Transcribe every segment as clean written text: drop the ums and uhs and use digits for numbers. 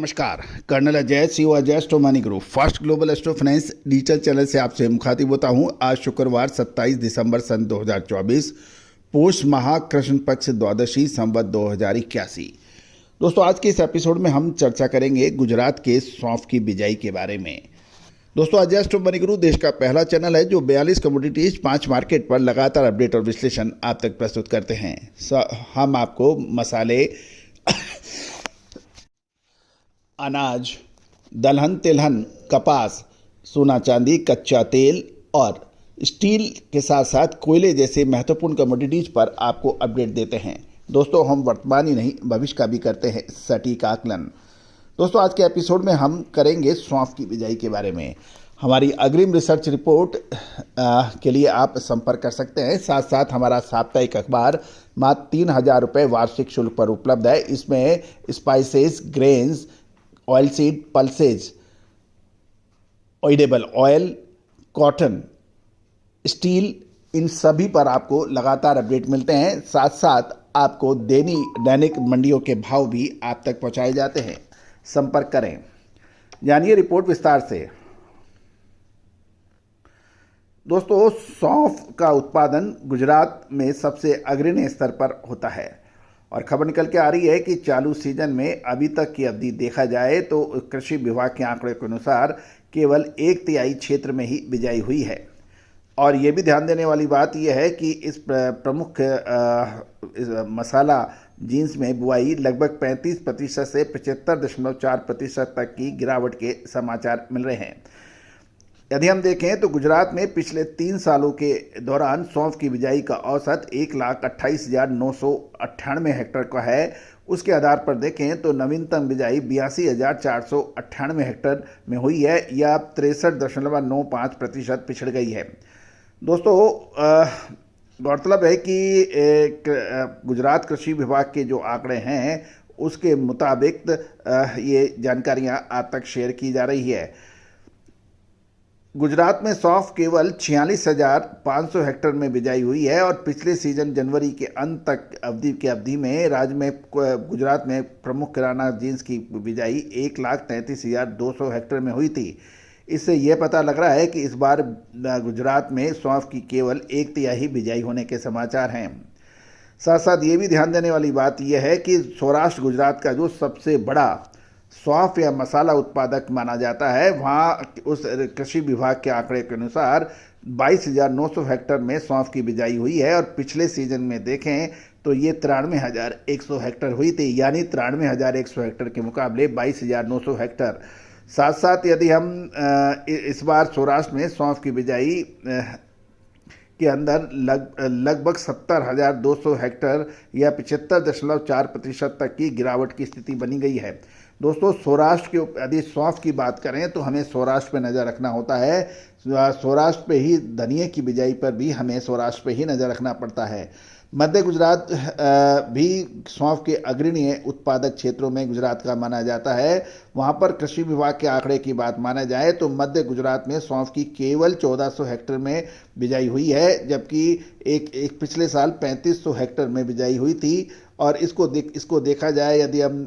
नमस्कार, colonel Ajay CO Ajay astro money group first global astro finance digital channel से आपसे मुखातिब होता हूं। आज शुक्रवार 27 दिसंबर सन 2024 पोष माह कृष्ण पक्ष द्वादशी संवत 2081। दोस्तों, आज के इस एपिसोड में हम चर्चा करेंगे गुजरात के सौंफ की बिजाई के बारे में। दोस्तों, अजय एस्ट्रो मनी ग्रुप देश का पहला चैनल है जो 42 कमोडिटीज 5 मार्केट पर लगातार अपडेट और विश्लेषण आप तक प्रस्तुत करते हैं। हम आपको मसाले, अनाज, दलहन, तिलहन, कपास, सोना चांदी, कच्चा तेल और स्टील के साथ साथ कोयले जैसे महत्वपूर्ण कमोडिटीज पर आपको अपडेट देते हैं। दोस्तों, हम वर्तमान ही नहीं भविष्य का भी करते हैं सटीक आकलन। दोस्तों, आज के एपिसोड में हम करेंगे सौंफ की बिजाई के बारे में। हमारी अग्रिम रिसर्च रिपोर्ट के लिए आप संपर्क कर सकते हैं। साथ साथ हमारा साप्ताहिक अखबार मात्र 3,000 रुपये वार्षिक शुल्क पर उपलब्ध है। इसमें spices, grains, oil seed, pulses, edible oil, cotton, steel, इन सभी पर आपको लगातार अपडेट मिलते हैं। साथ साथ आपको दैनिक मंडियों के भाव भी आप तक पहुंचाए जाते हैं। संपर्क करें, जानिए रिपोर्ट विस्तार से। दोस्तों, सौंफ का उत्पादन गुजरात में सबसे अग्रणी स्तर पर होता है और खबर निकल के आ रही है कि चालू सीजन में अभी तक की अवधि देखा जाए तो कृषि विभाग के आंकड़े के अनुसार केवल 1/3 क्षेत्र में ही बिजाई हुई है। और ये भी ध्यान देने वाली बात यह है कि इस प्रमुख मसाला जीन्स में बुआई लगभग 35% से 75.4% तक की गिरावट के समाचार मिल रहे हैं। यदि हम देखें तो गुजरात में पिछले 3 सालों के दौरान सौंफ की बिजाई का औसत 1,28,998 हेक्टेयर का है। उसके आधार पर देखें तो नवीनतम बिजाई 82,498 हेक्टेयर में हुई है, या 63.95% पिछड़ गई है। दोस्तों, गौरतलब है कि गुजरात कृषि विभाग के जो आंकड़े हैं उसके मुताबिक ये जानकारियां आप तक शेयर की जा रही है। गुजरात में सौंफ केवल 46,500 हेक्टेयर में बिजाई हुई है और पिछले सीजन जनवरी के अंत तक अवधि में राज्य में गुजरात में प्रमुख किराना जीन्स की बिजाई 1,33,200 हेक्टेयर में हुई थी। इससे यह पता लग रहा है कि इस बार गुजरात में सौंफ की केवल 1/3 बिजाई होने के समाचार हैं। साथ साथ ये भी ध्यान देने वाली बात यह है कि सौराष्ट्र गुजरात का जो सबसे बड़ा सौंफ या मसाला उत्पादक माना जाता है, वहाँ उस कृषि विभाग के आंकड़े के अनुसार 22,900 हेक्टेयर में सौंफ की बिजाई हुई है और पिछले सीजन में देखें तो ये 93,100 हेक्टेयर हुई थी, यानी 93,100 हेक्टेयर के मुकाबले 22,900 हेक्टेयर। साथ साथ यदि हम इस बार सौराष्ट्र में सौंफ की बिजाई के अंदर लगभग 70,200 हेक्टेयर या 75.4% तक की गिरावट की स्थिति बनी गई है। दोस्तों, सौराष्ट्र के यदि सौंफ की बात करें तो हमें सौराष्ट्र पे नज़र रखना होता है। सौराष्ट्र पे ही धनिये की बिजाई पर भी हमें सौराष्ट्र पे ही नज़र रखना पड़ता है। मध्य गुजरात भी सौंफ के अग्रणी उत्पादक क्षेत्रों में गुजरात का माना जाता है। वहाँ पर कृषि विभाग के आंकड़े की बात माना जाए तो मध्य गुजरात में सौंफ की केवल 1,400 हेक्टेयर में बिजाई हुई है, जबकि एक पिछले साल 3,500 हेक्टेयर में बिजाई हुई थी। और इसको देखा जाए, यदि हम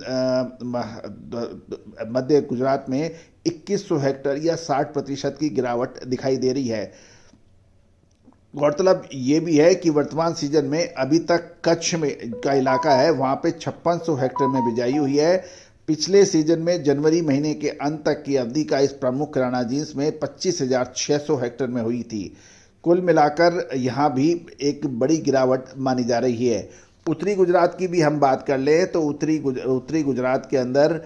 मध्य गुजरात में 2,100 हेक्टेयर या 60% की गिरावट दिखाई दे रही है। गौरतलब ये भी है कि वर्तमान सीजन में अभी तक कच्छ में का इलाका है, वहाँ पे 5600 हेक्टेयर में बिजाई हुई है। पिछले सीजन में जनवरी महीने के अंत तक की अवधि का इस प्रमुख किराना जीन्स में 25,600 हेक्टेयर में हुई थी। कुल मिलाकर यहाँ भी एक बड़ी गिरावट मानी जा रही है। उत्तरी गुजरात की भी हम बात कर लें तो उत्तरी गुजरात के अंदर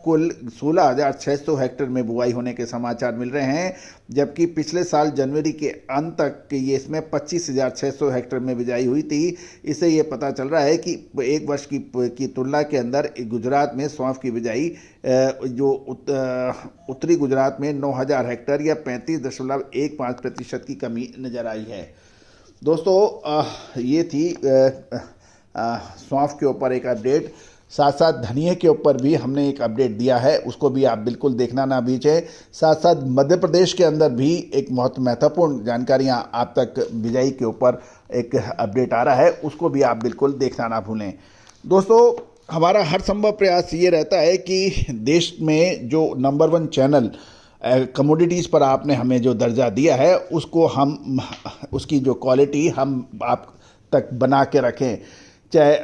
कुल 16,600 हेक्टेयर में बुआई होने के समाचार मिल रहे हैं, जबकि पिछले साल जनवरी के अंत तक ये इसमें 25,600 हेक्टेयर में बिजाई हुई थी। इससे ये पता चल रहा है कि एक वर्ष की तुलना के अंदर गुजरात में सौंफ की बिजाई जो उत्तरी गुजरात में 9,000 हेक्टेयर या 35.15% की कमी नज़र आई है। दोस्तों, ये थी सौंफ के ऊपर एक अपडेट। साथ साथ धनिये के ऊपर भी हमने एक अपडेट दिया है, उसको भी आप बिल्कुल देखना ना भूलें। साथ साथ मध्य प्रदेश के अंदर भी एक बहुत महत्वपूर्ण जानकारियां आप तक बिजाई के ऊपर एक अपडेट आ रहा है, उसको भी आप बिल्कुल देखना ना भूलें। दोस्तों, हमारा हर संभव प्रयास ये रहता है कि देश में जो नंबर 1 चैनल कमोडिटीज़ पर आपने हमें जो दर्जा दिया है उसको हम उसकी जो क्वालिटी हम आप तक बना के रखें, चाहे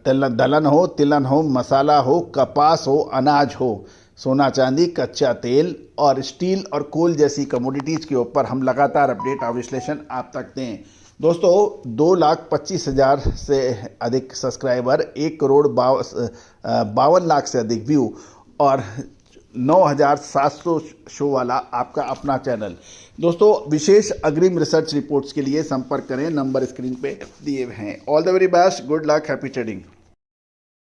दलहन हो, तिलहन हो, मसाला हो, कपास हो, अनाज हो, सोना चांदी, कच्चा तेल और स्टील और कोल जैसी कमोडिटीज़ के ऊपर हम लगातार अपडेट और विश्लेषण आप तक दें। दोस्तों 2,25,000 से अधिक सब्सक्राइबर, 1,52 लाख से अधिक व्यू और 9,700 शो वाला आपका अपना चैनल। दोस्तों विशेष अग्रिम रिसर्च रिपोर्ट्स के लिए संपर्क करें, नंबर स्क्रीन पे दिए हुए हैं। All the very best, good luck, happy trading.